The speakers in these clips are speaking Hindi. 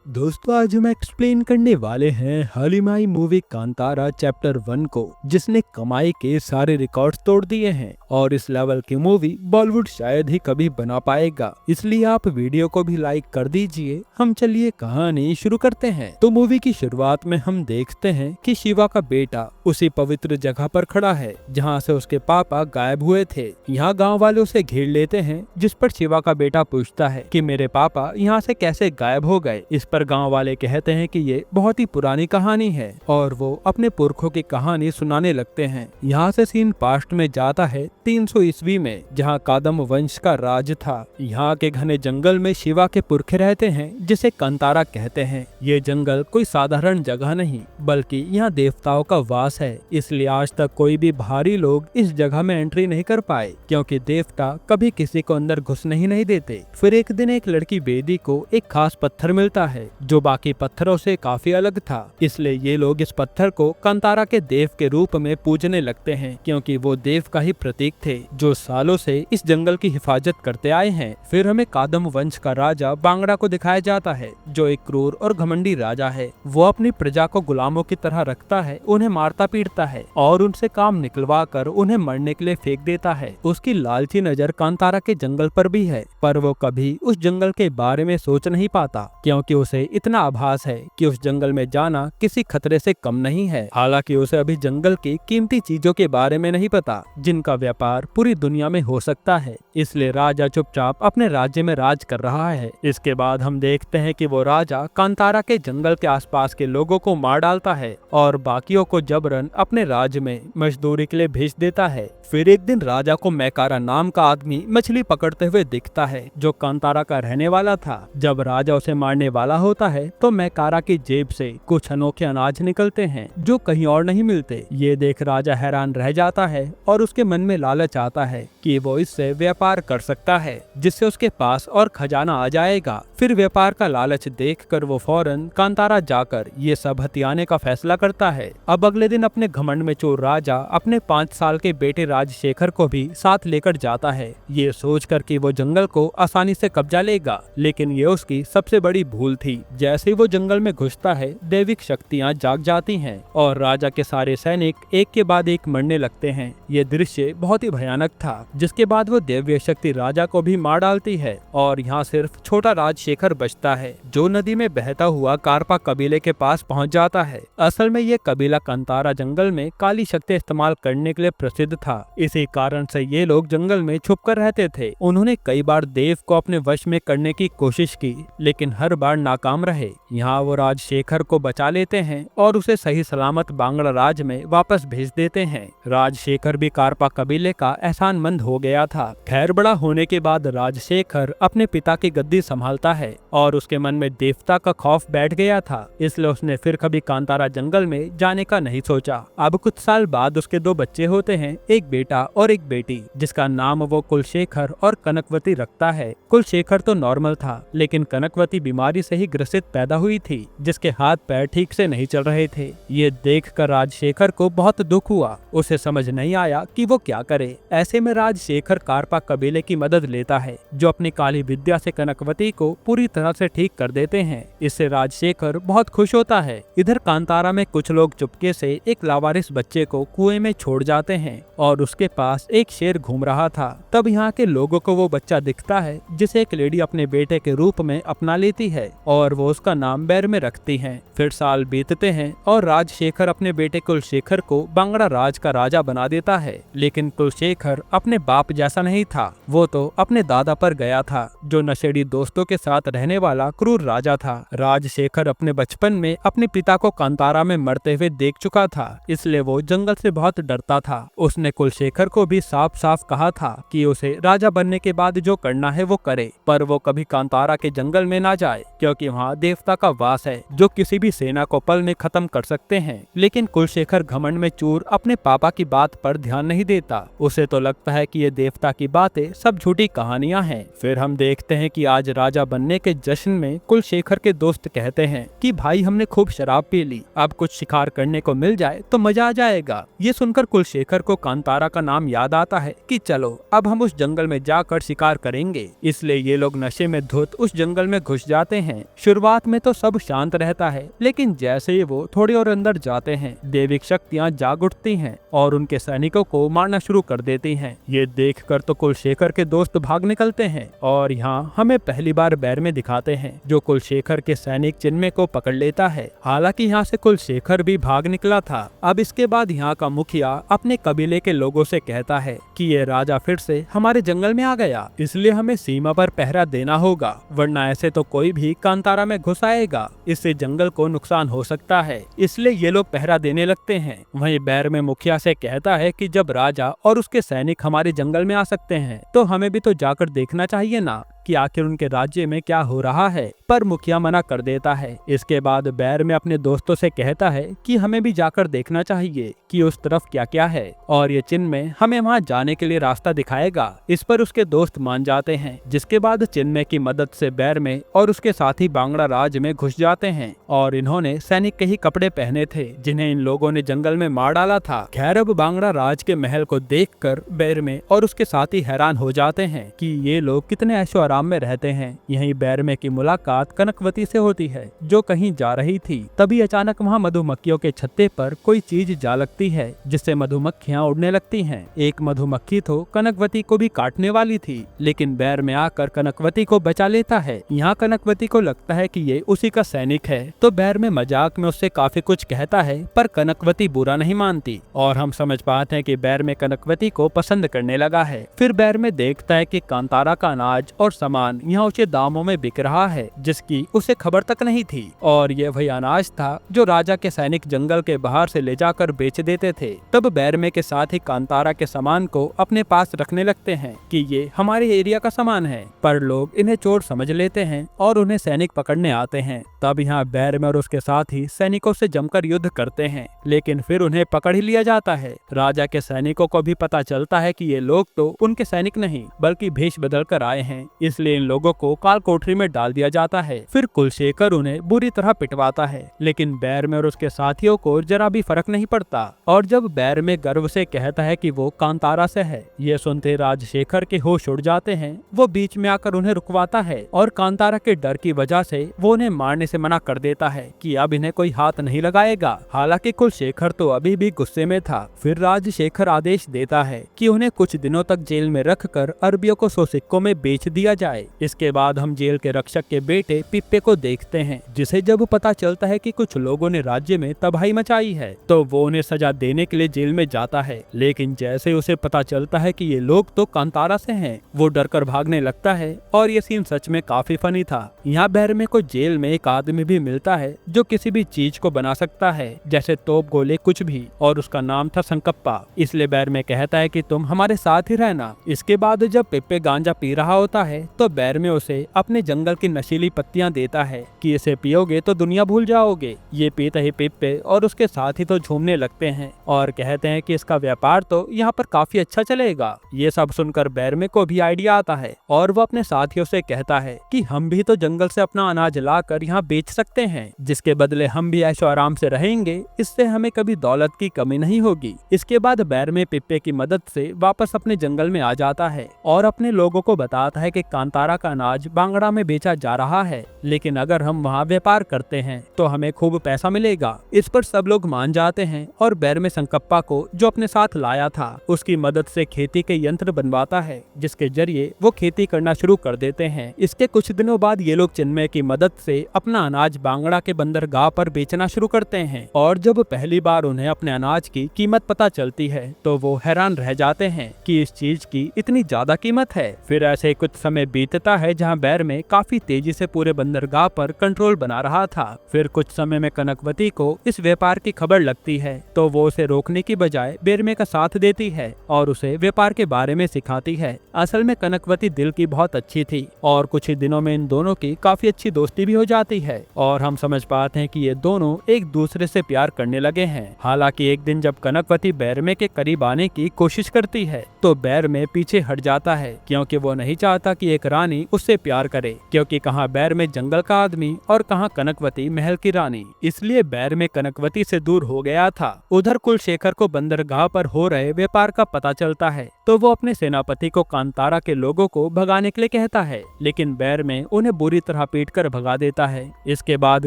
दोस्तों आज हम एक्सप्लेन करने वाले हैं हालिमाई मूवी कांतारा चैप्टर 1 को, जिसने कमाई के सारे रिकॉर्ड्स तोड़ दिए हैं और इस लेवल की मूवी बॉलीवुड शायद ही कभी बना पाएगा। इसलिए आप वीडियो को भी लाइक कर दीजिए। हम चलिए कहानी शुरू करते हैं। तो मूवी की शुरुआत में हम देखते हैं कि शिवा का बेटा उसी पवित्र जगह पर खड़ा है जहाँ से उसके पापा गायब हुए थे। यहाँ गाँव वाले उसे घेर लेते हैं, जिस पर शिवा का बेटा पूछता है कि मेरे पापा यहाँ से कैसे गायब हो गए। इस पर गांव वाले कहते हैं कि ये बहुत ही पुरानी कहानी है और वो अपने पुरखों की कहानी सुनाने लगते हैं। यहाँ से सीन पास्ट में जाता है 300 ईस्वी में, जहाँ कादम वंश का राज था। यहाँ के घने जंगल में शिवा के पुरखे रहते हैं, जिसे कंतारा कहते हैं। ये जंगल कोई साधारण जगह नहीं, बल्कि यहाँ देवताओं का वास है। इसलिए आज तक कोई भी बाहरी लोग इस जगह में एंट्री नहीं कर पाए, क्योंकि देवता कभी किसी को अंदर घुसने ही नहीं देते। फिर एक दिन एक लड़की बेदी को एक खास पत्थर मिलता है जो बाकी पत्थरों से काफी अलग था। इसलिए ये लोग इस पत्थर को कांतारा के देव के रूप में पूजने लगते हैं, क्योंकि वो देव का ही प्रतीक थे जो सालों से इस जंगल की हिफाजत करते आए हैं। फिर हमें कादम वंश का राजा बांगड़ा को दिखाया जाता है, जो एक क्रूर और घमंडी राजा है। वो अपनी प्रजा को गुलामों की तरह रखता है, उन्हें मारता पीटता है और उनसे काम निकलवा कर उन्हें मरने के लिए फेंक देता है। उसकी लालची नजर कांतारा के जंगल पर भी है, पर वो कभी उस जंगल के बारे में सोच नहीं पाता, क्योंकि उसे इतना आभास है कि उस जंगल में जाना किसी खतरे से कम नहीं है। हालांकि उसे अभी जंगल की कीमती चीजों के बारे में नहीं पता, जिनका व्यापार पूरी दुनिया में हो सकता है। इसलिए राजा चुपचाप अपने राज्य में राज कर रहा है। इसके बाद हम देखते हैं कि वो राजा कांतारा के जंगल के आसपास के लोगों को मार डालता है और बाकियों को जबरन अपने राज्य में मजदूरी के लिए भेज देता है। फिर एक दिन राजा को मैकारा नाम का आदमी मछली पकड़ते हुए दिखता है, जो कांतारा का रहने वाला था। जब राजा उसे मारने वाला होता है तो मैकारा की जेब से कुछ अनोखे अनाज निकलते हैं जो कहीं और नहीं मिलते। ये देख राजा हैरान रह जाता है और उसके मन में लालच आता है कि वो इससे व्यापार कर सकता है, जिससे उसके पास और खजाना आ जाएगा। फिर व्यापार का लालच देखकर वो फौरन कांतारा जाकर ये सब हथियाने का फैसला करता है। अब अगले दिन अपने घमंड में चोर राजा अपने 5 साल के बेटे राजशेखर को भी साथ लेकर जाता है, ये सोचकर कि वो जंगल को आसानी से कब्जा लेगा। लेकिन ये उसकी सबसे बड़ी भूल थी। जैसे ही वो जंगल में घुसता है, दैविक शक्तियाँ जाग जाती हैं और राजा के सारे सैनिक एक के बाद एक मरने लगते हैं। ये दृश्य बहुत ही भयानक था। जिसके बाद वो दैवीय शक्ति राजा को भी मार डालती है और यहाँ सिर्फ छोटा राजशेखर बचता है, जो नदी में बहता हुआ कारपा कबीले के पास पहुँच जाता है। असल में ये कबीला कांतारा जंगल में काली शक्ति इस्तेमाल करने के लिए प्रसिद्ध था। इसी कारण से ये लोग जंगल में छुपकर रहते थे। उन्होंने कई बार देव को अपने वश में करने की कोशिश की, लेकिन हर बार नाकाम रहे। यहाँ वो राजशेखर को बचा लेते हैं और उसे सही सलामत बांगड़ा राज में वापस भेज देते हैं। राजशेखर भी कारपा कबीले का एहसानमंद हो गया था। खैर, बड़ा होने के बाद राजशेखर अपने पिता की गद्दी संभालता है और उसके मन में देवता का खौफ बैठ गया था। इसलिए उसने फिर कभी कांतारा जंगल में जाने का नहीं सोचा। अब कुछ साल बाद उसके 2 बच्चे होते हैं, एक बेटा और एक बेटी, जिसका नाम वो कुलशेखर और कनकवती रखता है। कुलशेखर तो नॉर्मल था, लेकिन कनकवती बीमारी से ही ग्रसित पैदा हुई थी, जिसके हाथ पैर ठीक से नहीं चल रहे थे। ये देखकर राजशेखर को बहुत दुख हुआ। उसे समझ नहीं आया कि वो क्या करे। ऐसे में राजशेखर कारपा कबीले की मदद लेता है, जो अपनी काली विद्या से कनकवती को पूरी तरह से ठीक कर देते हैं। इससे राजशेखर बहुत खुश होता है। इधर कांतारा में कुछ लोग चुपके से एक लावारिस बच्चे को कुएं में छोड़ जाते हैं और उसके पास एक शेर घूम रहा था। तब यहाँ के लोगों को वो बच्चा दिखता है, जिसे एक लेडी अपने बेटे के रूप में अपना लेती है और वो उसका नाम बैर में रखती है। फिर साल बीतते हैं और राजशेखर अपने बेटे कुलशेखर को बांगड़ा राज का राजा बना देता है। लेकिन कुलशेखर अपने बाप जैसा नहीं था। वो तो अपने दादा पर गया था, जो नशेड़ी दोस्तों के साथ रहने वाला क्रूर राजा था। राजशेखर अपने बचपन में अपने पिता को कांतारा में मरते हुए देख चुका था, इसलिए वो जंगल से बहुत डरता था। उसने कुलशेखर को भी साफ साफ कहा था कि उसे राजा बनने के बाद जो करना है वो करे, पर वो कभी कांतारा के जंगल में ना जाए, क्योंकि वहाँ देवता का वास है, जो किसी भी सेना को पल में खत्म कर सकते हैं। लेकिन कुलशेखर घमंड में चूर अपने पापा की बात पर ध्यान नहीं देता। उसे तो लगता है कि ये देवता की बातें सब झूठी कहानियां हैं। फिर हम देखते हैं कि आज राजा बनने के जश्न में कुलशेखर के दोस्त कहते हैं कि भाई हमने खूब शराब पी ली, अब कुछ शिकार करने को मिल जाए तो मजा आ जाएगा। ये सुनकर कुलशेखर को कांतारा का नाम याद आता है कि चलो अब हम उस जंगल में जाकर शिकार करेंगे। इसलिए ये लोग नशे में धुत उस जंगल में घुस जाते हैं। शुरुआत में तो सब शांत रहता है, लेकिन जैसे ही वो थोड़ी और अंदर जाते हैं दैविक शक्तियाँ जाग उठती हैं और उनके सैनिकों को मारना शुरू कर देती हैं। ये देखकर तो कुलशेखर के दोस्त भाग निकलते हैं और यहाँ हमें पहली बार बैर में दिखाते हैं जो कुलशेखर के सैनिक चिन्मय को पकड़ लेता है। हालांकि यहाँ से कुलशेखर भी भाग निकला था। अब इसके बाद यहाँ का मुखिया अपने कबीले के लोगों से कहता है कि ये राजा फिर से हमारे जंगल में आ गया, इसलिए हमें सीमा पर पहरा देना होगा, वरना ऐसे तो कोई भी कांतारा में घुस आएगा, इससे जंगल को नुकसान हो सकता है। इसलिए ये लोग पहरा देने लगते हैं। वहीं बैर में मुखिया से कहता है कि जब राजा और उसके सैनिक हमारे जंगल में आ सकते हैं तो हमें भी तो जाकर देखना चाहिए ना कि आखिर उनके राज्य में क्या हो रहा है, पर मुखिया मना कर देता है। इसके बाद बैर में अपने दोस्तों से कहता है कि हमें भी जाकर देखना चाहिए कि उस तरफ क्या क्या है और ये चिन्मय हमें वहां जाने के लिए रास्ता दिखाएगा। इस पर उसके दोस्त मान जाते हैं, जिसके बाद चिन्मय की मदद से बैर में और उसके साथी बांगड़ा राज में घुस जाते हैं और इन्होंने सैनिक के ही कपड़े पहने थे जिन्हें इन लोगों ने जंगल में मार डाला था। खैर अब बांगड़ा राज के महल को देखकर बैर में और उसके साथी हैरान हो जाते हैं कि ये लोग कितने ऐशो आराम में रहते हैं। यहीं बैरमे की मुलाकात कनकवती से होती है जो कहीं जा रही थी। तभी अचानक वहां मधुमक्खियों के छत्ते पर कोई चीज जा लगती है जिससे मधुमक्खियां उड़ने लगती हैं। एक मधुमक्खी तो कनकवती को भी काटने वाली थी, लेकिन बैर में आकर कनकवती को बचा लेता है। यहाँ कनकवती को लगता है कि ये उसी का सैनिक है, तो बैर में मजाक में उससे काफी कुछ कहता है, पर कनकवती बुरा नहीं मानती और हम समझ पाते हैं कि बैर में कनकवती को पसंद करने लगा है। फिर बैर में देखता है कि कांतारा का अनाज और सामान यहाँ ऊंचे दामों में बिक रहा है जिसकी उसे खबर तक नहीं थी, और ये वही अनाज था जो राजा के सैनिक जंगल के बाहर से ले जाकर बेच देते थे। तब बैरमे के साथ ही कांतारा के सामान को अपने पास रखने लगते हैं कि ये हमारे एरिया का सामान है, पर लोग इन्हें चोर समझ लेते हैं और उन्हें सैनिक पकड़ने आते हैं। तब यहाँ बैरमे और उसके साथ ही सैनिकों से जमकर युद्ध करते हैं, लेकिन फिर उन्हें पकड़ ही लिया जाता है। राजा के सैनिकों को भी पता चलता है कि ये लोग तो उनके सैनिक नहीं बल्कि भेष बदल कर आए हैं, इसलिए इन लोगों को काल कोठरी में डाल दिया जाता है। फिर कुलशेखर उन्हें बुरी तरह पिटवाता है, लेकिन बैरमे और उसके साथियों को जरा भी फर्क नहीं पड़ता। और जब बैरमे गर्व से कहता है कि वो कांतारा से है, ये सुनते राजशेखर के होश उड़ जाते हैं। वो बीच में आकर उन्हें रुकवाता है और कांतारा के डर की वजह से वो उन्हें मारने से मना कर देता है कि अब इन्हें कोई हाथ नहीं लगाएगा। हालांकि कुलशेखर तो अभी भी गुस्से में था। फिर राजशेखर आदेश देता है कि उन्हें कुछ दिनों तक जेल में रखकर अरबियों को 100 सिक्कों में बेच दिया जाए। इसके बाद हम जेल के रक्षक के बेटे पिप्पे को देखते हैं, जिसे जब पता चलता है कि कुछ लोगों ने राज्य में तबाही मचाई है तो वो उन्हें सजा देने के लिए जेल में जाता है। लेकिन जैसे उसे पता चलता है कि ये लोग तो कांतारा से हैं, वो डरकर भागने लगता है और ये सीन सच में काफी फनी था। यहाँ बैरमे को जेल में एक आदमी भी मिलता है जो किसी भी चीज को बना सकता है, जैसे तोप गोले कुछ भी, और उसका नाम था संकप्पा। इसलिए बैरमे कहता है कि तुम हमारे साथ ही रहना। इसके बाद जब पिप्पे गांजा पी रहा होता है तो बैरमे उसे अपने जंगल की नशीली पत्तियां देता है कि इसे पियोगे तो दुनिया भूल जाओगे। ये पीते ही पिप्पे और उसके साथी तो झूमने लगते हैं और कहते हैं कि इसका व्यापार तो यहाँ पर काफी अच्छा चलेगा। ये सब सुनकर बैरमे को भी आइडिया आता है और वो अपने साथियों से कहता है कि हम भी तो जंगल से अपना अनाज लाकर यहाँ बेच सकते हैं, जिसके बदले हम भी ऐशो आराम से रहेंगे, इससे हमें कभी दौलत की कमी नहीं होगी। इसके बाद बैरमे पिप्पे की मदद से वापस अपने जंगल में आ जाता है और अपने लोगों को बताता है कि कांतारा का अनाज बांगड़ा में बेचा जा रहा है, लेकिन अगर हम वहाँ व्यापार करते हैं तो हमें खूब पैसा मिलेगा। इस पर सब लोग मान जाते हैं और बैरमे संकप्पा को जो अपने साथ लाया था उसकी मदद से खेती के यंत्र बनवाता है, जिसके जरिए वो खेती करना शुरू कर देते हैं। इसके कुछ दिनों बाद ये लोग चिन्मय की मदद से अपना अनाज बांगड़ा के बंदरगाह पर बेचना शुरू करते हैं, और जब पहली बार उन्हें अपने अनाज की कीमत पता चलती है तो वो हैरान रह जाते हैं कि इस चीज की इतनी ज्यादा कीमत है। फिर ऐसे कुछ समय बीतता है जहाँ बैरमे काफी तेजी से पूरे बंदरगाह पर कंट्रोल बना रहा था। फिर कुछ समय में कनकवती को इस व्यापार की खबर लगती है तो वो उसे रोकने की बजाय बैरमे का साथ देती है और उसे व्यापार के बारे में सिखाती है। असल में कनकवती दिल की बहुत अच्छी थी और कुछ ही दिनों में इन दोनों की काफी अच्छी दोस्ती भी हो जाती है और हम समझ पाते हैं कि ये दोनों एक दूसरे से प्यार करने लगे हैं। हालांकि एक दिन जब कनकवती बैरमे के करीब आने की कोशिश करती है तो बैरमे पीछे हट जाता है, क्योंकि वो नहीं चाहता कि एक रानी उससे प्यार करे, क्योंकि कहाँ बैर में जंगल का आदमी और कहाँ कनकवती महल की रानी। इसलिए बैर में कनकवती से दूर हो गया था। उधर कुलशेखर को बंदरगाह पर हो रहे व्यापार का पता चलता है, तो वो अपने सेनापति को कांतारा के लोगों को भगाने के लिए कहता है, लेकिन बैर में उन्हें बुरी तरह पीटकर भगा देता है। इसके बाद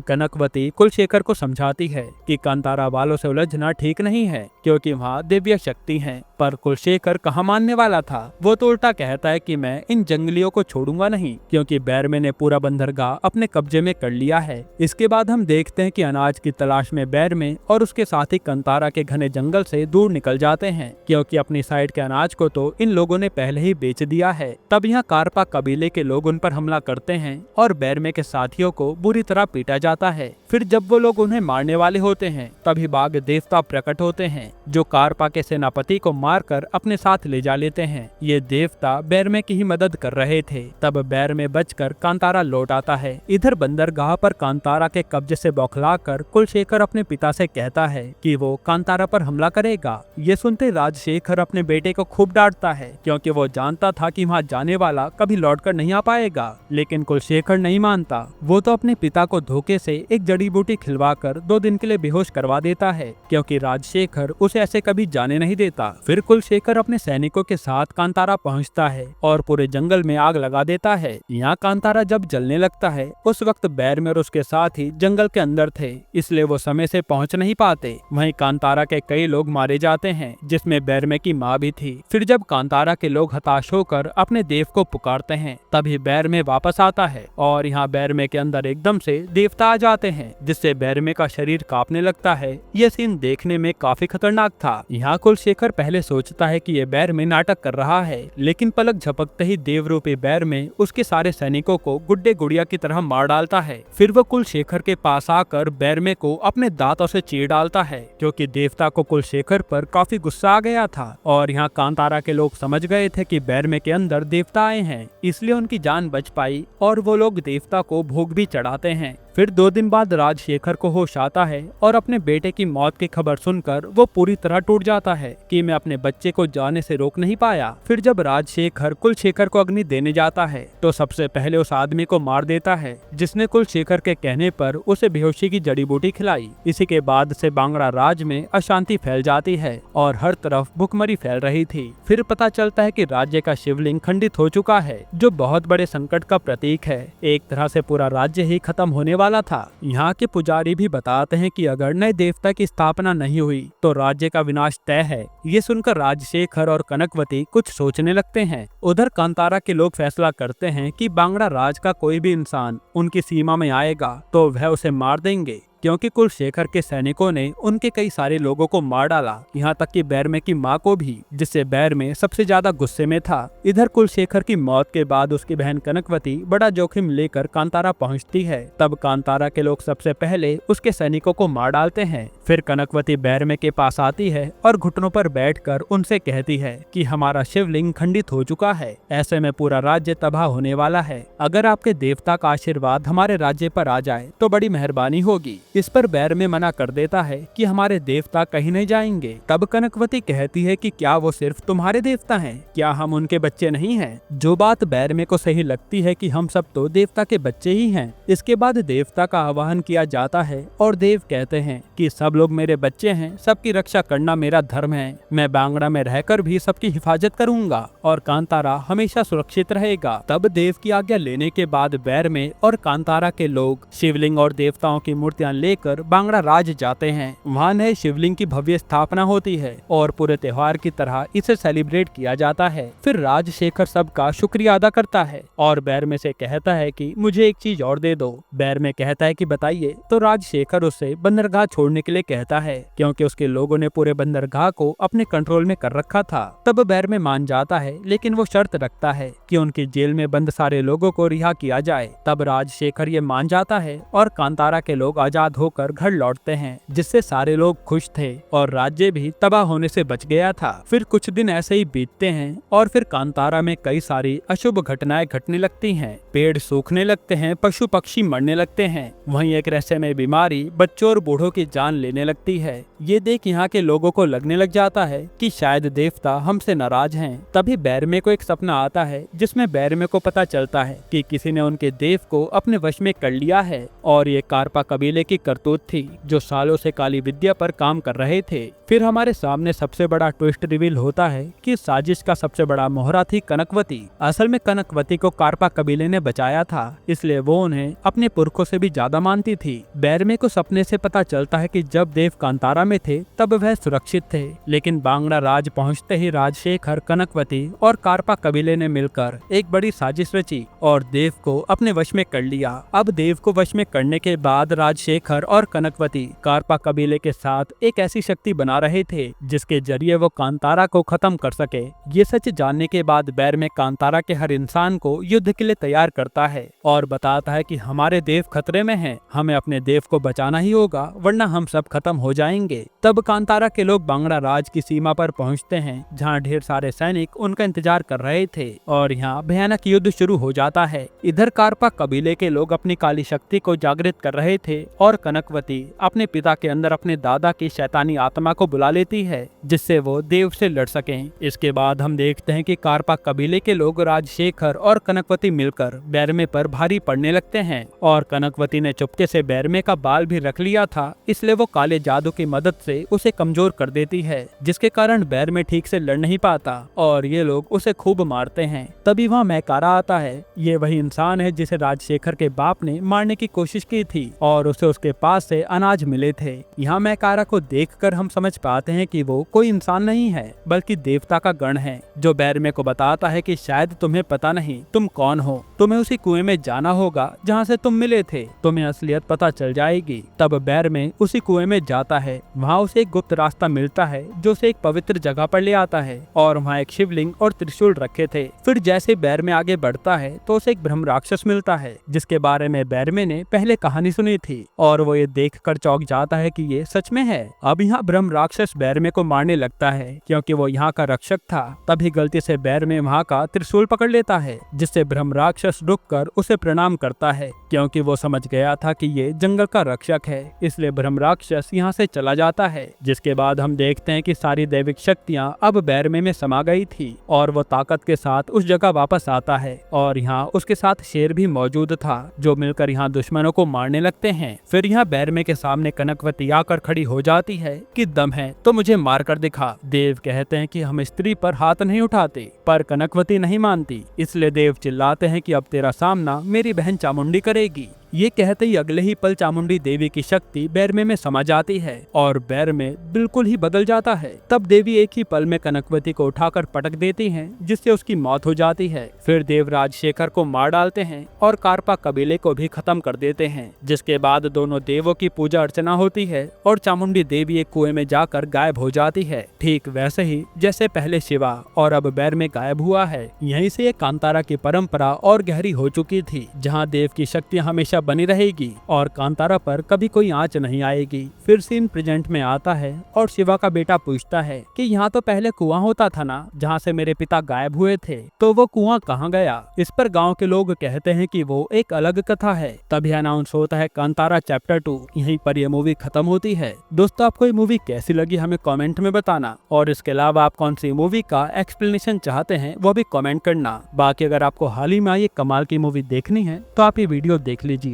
कनकवती कुलशेखर को समझाती है कि कांतारा वालों से उलझना ठीक नहीं है, क्योंकि वहाँ दिव्य शक्ति है। पर कुलशेखर कहाँ मानने वाला था। वो तो उल्टा कहता है कि मैं इन जंगलियों को छोड़ूंगा नहीं, क्योंकि बैरमे ने पूरा बंदरगाह अपने कब्जे में कर लिया है। इसके बाद हम देखते हैं कि अनाज की तलाश में बैरमे और उसके साथी कांतारा के घने जंगल से दूर निकल जाते हैं, क्योंकि अपनी साइड के अनाज को तो इन लोगों ने पहले ही बेच दिया है। तब यहाँ कारपा कबीले के लोग उन पर हमला करते हैं और बैरमे के साथियों को बुरी तरह पीटा जाता है। फिर जब वो लोग उन्हें मारने वाले होते हैं, तभी बाघ देवता प्रकट होते हैं, जो कारपा के सेनापति को मारकर अपने साथ ले जा लेते हैं। ये देवता बैरमे की ही मदद कर रहे थे। तब बैरमे बचकर कांतारा लौट आता है। इधर बंदरगाह पर कांतारा के कब्जे से बौखलाकर कुलशेखर अपने पिता से कहता है कि वो कांतारा पर हमला करेगा। ये सुनते राजशेखर अपने बेटे को खूब डांटता है, क्योंकि वो जानता था कि वहाँ जाने वाला कभी लौटकर नहीं आ पाएगा। लेकिन कुलशेखर नहीं मानता। वो तो अपने पिता को धोखे से एक जड़ी बूटी खिलवाकर 2 दिन के लिए बेहोश करवा देता है, क्योंकि राजशेखर उसे ऐसे कभी जाने नहीं देता। फिर कुलशेखर अपने सैनिकों के साथ कांतारा पहुंचता है और पूरे जंगल में आग लगा देता है। यहाँ कांतारा जब जलने लगता है, उस वक्त बैरमे और उसके साथी जंगल के अंदर थे, इसलिए वो समय से पहुंच नहीं पाते। वहीं कांतारा के कई लोग मारे जाते हैं, जिसमें बैरमे की माँ भी थी। फिर जब कांतारा के लोग हताश होकर अपने देव को पुकारते हैं, तभी बैरमे वापस आता है और यहाँ बैरमे के अंदर एकदम से देवता आ जाते हैं, जिससे बैरमे का शरीर कांपने लगता है। ये सीन देखने में काफी खतरनाक था। यहाँ कुलशेखर पहले सोचता है कि ये बैरमे नाटक कर रहा है, लेकिन पलक झपकते ही देवरूपी बैरमे उसके सारे सैनिकों को गुड्डे गुड़िया की तरह मार डालता है। फिर वो कुलशेखर के पास आकर बैरमे को अपने दांतों से चीर डालता है, क्योंकि देवता को कुलशेखर पर काफी गुस्सा आ गया था। और यहाँ कांतारा के लोग समझ गए थे कि बैरमे के अंदर देवता आए हैं, इसलिए उनकी जान बच पाई और वो लोग देवता को भोग भी चढ़ाते हैं। फिर 2 दिन बाद राजशेखर को होश आता है और अपने बेटे की मौत की खबर सुनकर वो पूरी तरह टूट जाता है कि मैं अपने बच्चे को जाने से रोक नहीं पाया। फिर जब राजशेखर कुलशेखर को अग्नि देने जाता है, तो सबसे पहले उस आदमी को मार देता है जिसने कुलशेखर के कहने पर उसे बेहोशी की जड़ी बूटी खिलाई। इसी के बाद से बांगड़ा राज में अशांति फैल जाती है और हर तरफ भुखमरी फैल रही थी। फिर पता चलता है कि राज्य का शिवलिंग खंडित हो चुका है, जो बहुत बड़े संकट का प्रतीक है। एक तरह से पूरा राज्य ही खत्म होने वाला था। यहाँ के पुजारी भी बताते हैं कि अगर नए देवता की स्थापना नहीं हुई तो राज्य का विनाश तय है। ये सुनकर राजशेखर और कनकवती कुछ सोचने लगते हैं। उधर कांतारा के लोग फैसला करते हैं कि बांगड़ा राज का कोई भी इंसान उनकी सीमा में आएगा तो वह उसे मार देंगे, क्योंकि कुलशेखर के सैनिकों ने उनके कई सारे लोगों को मार डाला, यहाँ तक कि बैरमे की माँ को भी, जिससे बैरमे सबसे ज्यादा गुस्से में था। इधर कुलशेखर की मौत के बाद उसकी बहन कनकवती बड़ा जोखिम लेकर कांतारा पहुँचती है। तब कांतारा के लोग सबसे पहले उसके सैनिकों को मार डालते हैं। फिर कनकवती बैरमे के पास आती है और घुटनों पर बैठकर उनसे कहती है कि हमारा शिवलिंग खंडित हो चुका है, ऐसे में पूरा राज्य तबाह होने वाला है। अगर आपके देवता का आशीर्वाद हमारे राज्य पर आ जाए तो बड़ी मेहरबानी होगी। इस पर बैरमे मना कर देता है कि हमारे देवता कहीं नहीं जाएंगे। तब कनकवती कहती है कि क्या वो सिर्फ तुम्हारे देवता हैं? क्या हम उनके बच्चे नहीं हैं? जो बात बैरमे को सही लगती है कि हम सब तो देवता के बच्चे ही हैं। इसके बाद देवता का आवाहन किया जाता है और देव कहते हैं कि सब लोग मेरे बच्चे हैं, सबकी रक्षा करना मेरा धर्म है। मैं बांगड़ा में रहकर भी सबकी हिफाजत करूंगा और कांतारा हमेशा सुरक्षित रहेगा। तब देव की आज्ञा लेने के बाद बैरमे और कांतारा के लोग शिवलिंग और देवताओं की मूर्तियां लेकर बांगड़ा राज जाते हैं। वहाँ नए शिवलिंग की भव्य स्थापना होती है और पूरे त्योहार की तरह इसे सेलिब्रेट किया जाता है। फिर राजशेखर सबका शुक्रिया अदा करता है और बैरमे से कहता है कि मुझे एक चीज और दे दो। बैरमे कहता है कि बताइए। तो राजशेखर उससे बंदरगाह छोड़ने के लिए कहता है, क्योंकि उसके लोगों ने पूरे बंदरगाह को अपने कंट्रोल में कर रखा था। तब बैरमे मान जाता है, लेकिन वो शर्त रखता है कि उनकी जेल में बंद सारे लोगों को रिहा किया जाए। तब राजशेखर ये मान जाता है और कांतारा के लोग आजाद आजाद होकर घर लौटते हैं, जिससे सारे लोग खुश थे और राज्य भी तबाह होने से बच गया था। फिर कुछ दिन ऐसे ही बीतते हैं और फिर कांतारा में कई सारी अशुभ घटनाएं घटने लगती हैं। पेड़ सूखने लगते हैं, पशु पक्षी मरने लगते हैं, वहीं एक रहस्यमय बीमारी बच्चों और बूढ़ों की जान लेने लगती है। ये देख यहाँ के लोगों को लगने लग जाता है कि शायद देवता हमसे नाराज हैं। तभी बैरमे को एक सपना आता है, जिसमें बैरमे को पता चलता है कि किसी ने उनके देव को अपने वश में कर लिया है और ये कारपा कबीले की करतूत थी, जो सालों से काली विद्या पर काम कर रहे थे। फिर हमारे सामने सबसे बड़ा ट्विस्ट रिवील होता है कि साजिश का सबसे बड़ा मोहरा थी कनकवती। असल में कनकवती को कारपा कबीले ने बचाया था, इसलिए वो उन्हें अपने पुरखों से भी ज्यादा मानती थी। बैरमे को सपने से पता चलता है कि जब देव कांतारा में थे तब वह सुरक्षित थे, लेकिन बांगड़ा राज पहुंचते ही राजशेखर, कनकवती और कारपा कबीले ने मिलकर एक बड़ी साजिश रची और देव को अपने वश में कर लिया। अब देव को वश में करने के बाद राजशेखर और कनकवती कारपा कबीले के साथ एक ऐसी शक्ति बना रहे थे जिसके जरिए वो कांतारा को खत्म कर सके। ये सच जानने के बाद बैरमे कांतारा के हर इंसान को युद्ध के लिए तैयार करता है और बताता है कि हमारे देव खतरे में हैं, हमें अपने देव को बचाना ही होगा वरना हम सब खत्म हो जाएंगे। तब कांतारा के लोग बांगड़ा राज की सीमा पर पहुंचते हैं, जहां ढेर सारे सैनिक उनका इंतजार कर रहे थे और यहाँ भयानक युद्ध शुरू हो जाता है। इधर कारपा कबीले के लोग अपनी काली शक्ति को जागृत कर रहे थे और कनकवती अपने पिता के अंदर अपने दादा की शैतानी आत्मा को बुला लेती है, जिससे वो देव से लड़ सकें। इसके बाद हम देखते हैं कि कारपा कबीले के लोग राजशेखर और कनकवती मिलकर बैरमे पर भारी पड़ने लगते हैं और कनकवती ने चुपके से बैरमे का बाल भी रख लिया था, इसलिए वो काले जादू की मदद से उसे कमजोर कर देती है, जिसके कारण बैरमे ठीक से लड़ नहीं पाता और ये लोग उसे खूब मारते हैं। तभी वहाँ मैकारा आता है। ये वही इंसान है जिसे राजशेखर के बाप ने मारने की कोशिश की थी और उसे उसके पास से अनाज मिले थे। यहाँ मैकारा को देखकर हम समझ पाते हैं कि वो कोई इंसान नहीं है बल्कि देवता का गण है, जो बैरमे को बताता है कि शायद तुम्हें पता नहीं तुम कौन हो, तुम्हें उसी कुएं में जाना होगा जहाँ से तुम मिले थे, तुम्हें असलियत पता चल जाएगी। तब बैरमे उसी कुएं में जाता है। वहाँ उसे एक गुप्त रास्ता मिलता है जो उसे एक पवित्र जगह पर ले आता है और वहाँ एक शिवलिंग और त्रिशूल रखे थे। फिर जैसे बैरमे आगे बढ़ता है तो उसे एक ब्रह्म राक्षस मिलता है, जिसके बारे में बैरमे ने पहले कहानी सुनी थी और वो ये देखकर चौंक जाता है कि ये सच में है। अब यहाँ ब्रह्म राक्षस बैरमे को मारने लगता है क्योंकि वो यहाँ का रक्षक था। तभी गलती से बैरमे वहाँ का त्रिशूल पकड़ लेता है, जिससे ब्रह्म राक्षस रुककर उसे प्रणाम करता है क्योंकि वो समझ गया था कि ये जंगल का रक्षक है, इसलिए ब्रह्म राक्षस यहाँ से चला जाता है। जिसके बाद हम देखते हैं कि सारी दैविक शक्तियाँ अब बैरमे में समा गई थी और वो ताकत के साथ उस जगह वापस आता है और यहाँ उसके साथ शेर भी मौजूद था, जो मिलकर यहाँ दुश्मनों को मारने लगते हैं। फिर यहाँ बैरमे के सामने कनकवती आकर खड़ी हो जाती है कि दम है तो मुझे मार कर दिखा। देव कहते हैं कि हम स्त्री पर हाथ नहीं उठाते, पर कनकवती नहीं मानती, इसलिए देव चिल्लाते हैं कि अब तेरा सामना मेरी बहन चामुंडी करेगी। ये कहते ही अगले ही पल चामुंडी देवी की शक्ति बैरमे में समा जाती है और बैरमे बिल्कुल ही बदल जाता है। तब देवी एक ही पल में कनकवती को उठाकर पटक देती हैं, जिससे उसकी मौत हो जाती है। फिर देव राजशेखर को मार डालते हैं और कारपा कबीले को भी खत्म कर देते हैं। जिसके बाद दोनों देवों की पूजा अर्चना होती है और चामुंडी देवी एक कुएं में जाकर गायब हो जाती है, ठीक वैसे ही जैसे पहले शिवा और अब बैरमे गायब हुआ है। यहीं से ये कांतारा की परंपरा और गहरी हो चुकी थी, जहाँ देव की शक्ति हमेशा बनी रहेगी और कांतारा पर कभी कोई आंच नहीं आएगी। फिर सीन प्रेजेंट में आता है और शिवा का बेटा पूछता है कि यहाँ तो पहले कुआं होता था ना, जहाँ से मेरे पिता गायब हुए थे, तो वो कुआं कहाँ गया? इस पर गांव के लोग कहते हैं कि वो एक अलग कथा है। तभी अनाउंस होता है कांतारा चैप्टर 2। यहीं पर यह मूवी खत्म होती है। दोस्तों, आपको ये मूवी कैसी लगी हमें कमेंट में बताना और इसके अलावा आप कौन सी मूवी का एक्सप्लेनेशन चाहते हैं वो भी कमेंट करना। बाकी अगर आपको हाल ही में ये कमाल की मूवी देखनी है तो आप ये वीडियो देख लीजिए।